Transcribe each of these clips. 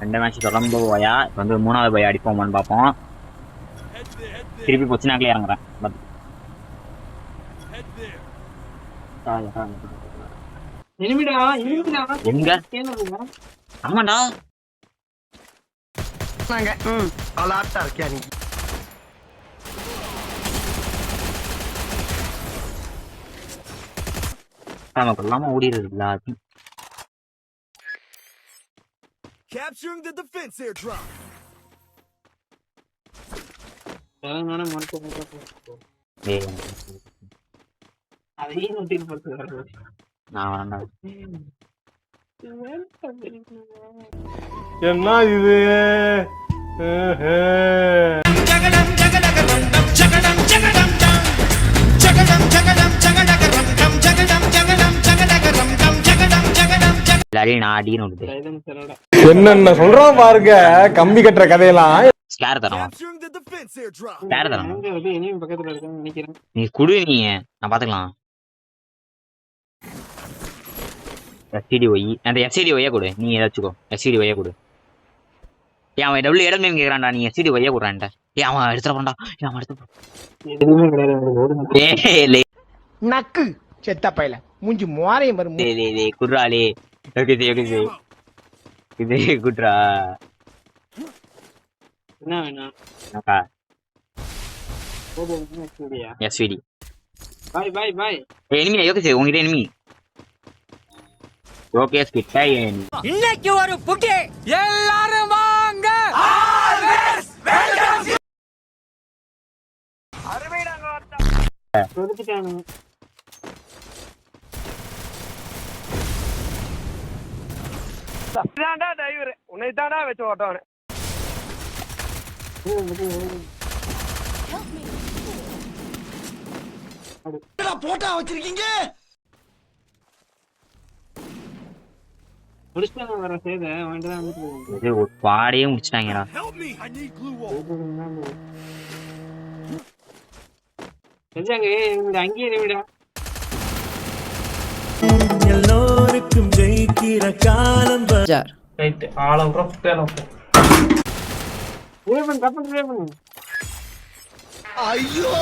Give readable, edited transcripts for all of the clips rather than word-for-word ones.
2 match தொடர்ந்து போயா வந்து 3வது போய் அடிப்போமான்னு பார்ப்போம். திருப்பி பொச்சினாக்களே இறங்குறேன். எங்க ஆமாண்டா நமக்கு இல்லாம ஓடிடுறதுல Capturing the defense airdrop. என்ன இது என்னென்ன சொல்றான் பாருங்க கம்பி கட்டுற கதையெல்லாம். நீ குடு நீ நான் பாத்துக்கலாம். எஸ்சிடி ஒய் அந்த எஸ்சிடி ஒய்யா கொடு. நீ ஏதாச்சுக்கோ எஸ்சிடி ஒய்யா கொடு. ஏன் அவன் டபுள் இடம் கேக்குறான்டா. நீ எஸ்சிடி ஒய்யா கொடுறான்டா. ஏன் அவன் எடுத்துட போறான்டா. அவன் எடுத்து நக்கு செத்த பையல மூஞ்சி மோரையும் வரும் குர்ராலே இது குட்ரா என்ன வேணும் எஸ்விடி பாய் பாய் பாய் எனிமி யோகே உங்ககிட்ட எனிமி ஓகே ஸ்கிட் இன்னைக்கு ஒரு புகே எல்லாரும் வாங்க கொடுத்துட்டானு தாண்டா டிரைவர் உன்னை தாண்டா வச்சு ஓட்டவனே போட்டா வச்சிருக்கீங்க முடிச்சுட்டாங்க வர சேத வாங்கிட்டு தான் வந்துட்டு இது ஒரு பாடையே முடிச்சிட்டாங்கடா. செஞ்சாங்க இந்த அங்கேயே நிமிடா எல்லோருக்கும் ஜெயிக்கிற காலம் ரைட் ஆள புறப்பட்டேன் ஏவன் கப்பல் ஏவன் ஐயோ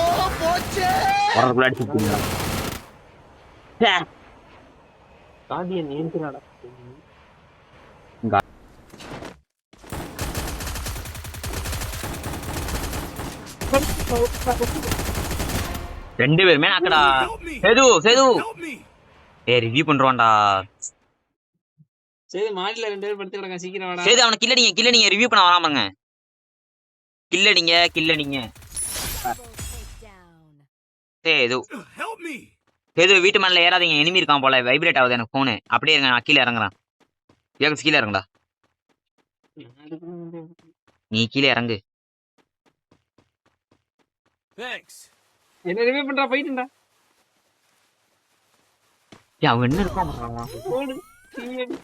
போச்சே வரதுக்குள்ள அடிச்சிட்டீங்க. காதிய நேர்த்துறாடா. ரெண்டு பேருமே நாக்கடா. சேது சேது ரிவ்யூ பண்றோம்டா. சரி மாடில 2 பேர் படுத்து கிடக்க சீக்கிரம் வாடா. சேது அவனை கில்ல நீங்க ரிவ்யூ பண்ண வராமங்க. கில்ல நீங்க சேது சேது வீட்டு மேல ஏறாதீங்க. எனிமி இருக்கான் போல வைப்ரேட் ஆகுது எனக்கு போனு. அப்படியே இருங்க நான் கீழே இறங்குறேன். கீழே இறங்குடா. நீ கீழே இறங்கு. என்ன ரிவ்யூ பண்றா போயிட்டுடா. அவன் என்ன இருக்கான் ஓடு சீயடி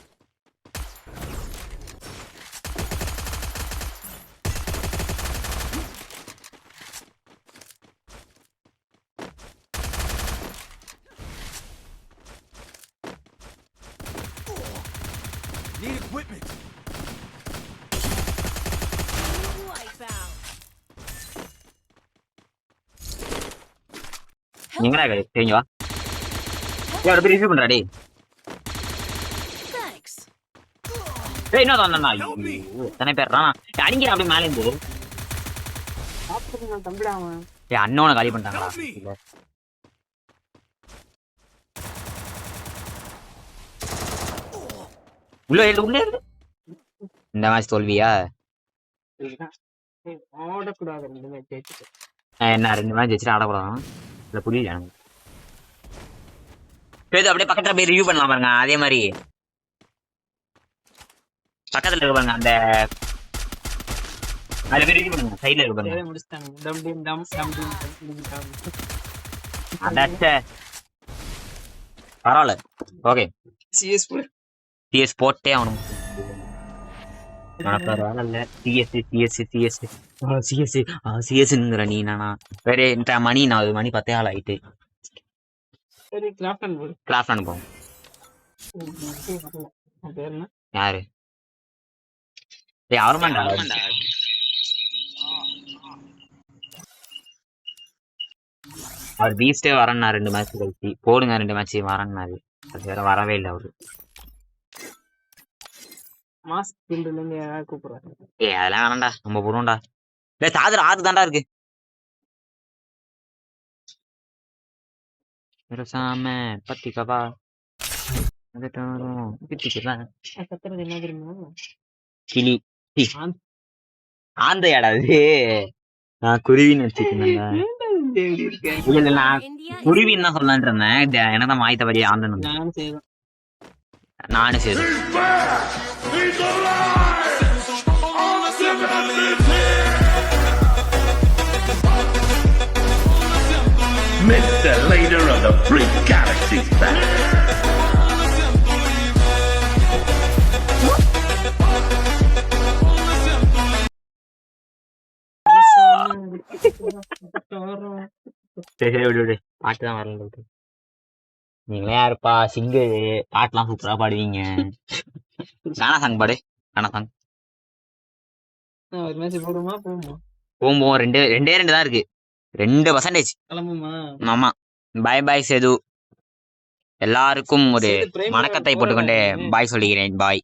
need equipment. எங்கடா தெரிஞ்சு வா. யாரோட பேர் ரிவ்யூ பண்றா டேய். ஏய் என்ன தானண்ணா தனி பேர்றா அடிங்கிற அப்படியே மேலே இருந்து சாப்பிட்டு தம்பிடா அவன். ஏய் அண்ணனை காலி பண்ணிட்டாங்களா. உள்ள இந்த மேட்ச் தோல்வியா ஆடக்கூடாது 2 மேட்ச் ஜெயிச்சுட்டு. என்ன 2 மேட்ச் ஜெயிச்சுட்டு ஆடக்கூடாது இல்லை புரியல எனக்கு. பேது அப்படியே பக்கத்துல போய் ரிவ்யூ பண்ணலாம் பாருங்க. அதே மாதிரி பக்கத்துல இருக்க பாருங்க அந்த அதுல போய் ரிவ்யூ பண்ணுங்க. சைடுல இருக்க பாருங்க. முடிச்சிட்டாங்க. டம் டம் டம் டம் டம் அந்த பரவாயில்ல ஓகே. சிஎஸ் போட்டே அவனும் சிஎஸ்ங்கிற நீ நானா வேற மணி நான் மணி 10 ஆள் ஆயிட்டு. சரி கிராஃப்ட் அனுப்புவோம். யாரு டேய் அவர்மாண்டா அவர் பீஸ்டே வரேன்னா 2 மேட்ச் கழிச்சு போடுங்க 2 மேட்ச் வரேன்னாரு அது வேற வரவே இல்லை அவரு மாஸ்க் ஃபீல்டுல இருந்து யாராவது கூப்பிடுறாங்க அதெல்லாம் வேணாம்டா நம்ம போடுவோம்டா டேய் சாதர் 6 தான்டா இருக்கு சாம பத்திக்கவா கத்துறது என்ன தெரியுமா கிளி ஆந்தையாடா இது நான் குருவின்னு வச்சுக்கிட்டேன்டா இல்ல நான் குருவின்னு தான் சொல்லலான்ட்டு இருந்தேன் எனக்கு தான் மாய்த்த படி ஆந்தன் நானும் செய்வேன் நானும் சரி Mr. Leader of the Freak Galaxy's back. சரி விடு பாட்டு தான் வரல விடு நீங்களே யாருப்பா சிங்கர் பாட்டுலாம் சூப்பரா பாடுவீங்க கானா சாங் பாடு கானா சாங் ஒரு மேட்ச் போடுமா போகுமா போவோம் ரெண்டே தான் இருக்கு 2% கிளம்புமா ஆமா பாய் பாய் சேது எல்லாருக்கும் ஒரு வணக்கத்தை போட்டுக்கொண்டு பாய் சொல்லிக்கிறேன் பாய்